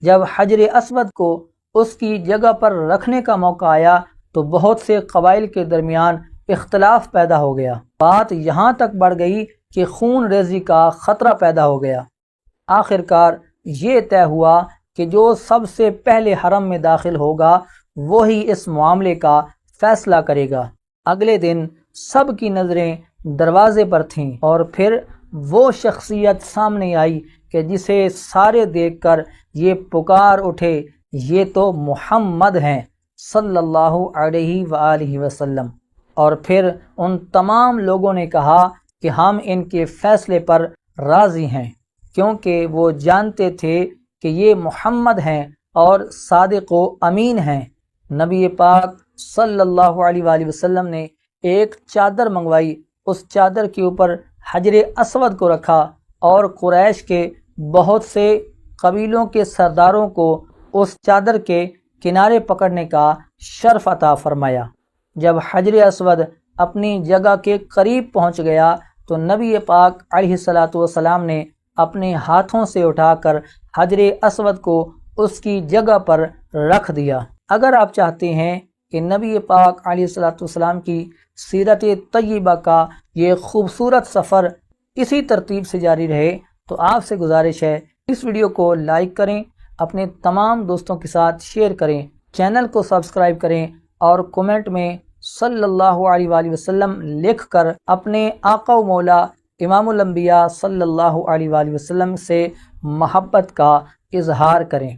جب حجر اسود کو اس کی جگہ پر رکھنے کا موقع آیا تو بہت سے قبائل کے درمیان اختلاف پیدا ہو گیا۔ بات یہاں تک بڑھ گئی کہ خون ریزی کا خطرہ پیدا ہو گیا۔ آخر کار یہ طے ہوا کہ جو سب سے پہلے حرم میں داخل ہوگا وہی اس معاملے کا فیصلہ کرے گا۔ اگلے دن سب کی نظریں دروازے پر تھیں اور پھر وہ شخصیت سامنے آئی کہ جسے سارے دیکھ کر یہ پکار اٹھے، یہ تو محمد ہیں صلی اللہ علیہ وآلہ وسلم۔ اور پھر ان تمام لوگوں نے کہا کہ ہم ان کے فیصلے پر راضی ہیں، کیونکہ وہ جانتے تھے کہ یہ محمد ہیں اور صادق و امین ہیں۔ نبی پاک صلی اللہ علیہ وآلہ وسلم نے ایک چادر منگوائی، اس چادر کے اوپر حجر اسود کو رکھا اور قریش کے بہت سے قبیلوں کے سرداروں کو اس چادر کے کنارے پکڑنے کا شرف عطا فرمایا۔ جب حجر اسود اپنی جگہ کے قریب پہنچ گیا تو نبی پاک علیہ الصلاۃ والسلام نے اپنے ہاتھوں سے اٹھا کر حجر اسود کو اس کی جگہ پر رکھ دیا۔ اگر آپ چاہتے ہیں کہ نبی پاک علیہ الصلاۃ والسلام کی سیرت طیبہ کا یہ خوبصورت سفر اسی ترتیب سے جاری رہے تو آپ سے گزارش ہے اس ویڈیو کو لائک کریں، اپنے تمام دوستوں کے ساتھ شیئر کریں، چینل کو سبسکرائب کریں اور کومنٹ میں صلی اللہ علیہ وآلہ وسلم لکھ کر اپنے آقا و مولا امام الانبیاء صلی اللہ علیہ وآلہ وسلم سے محبت کا اظہار کریں۔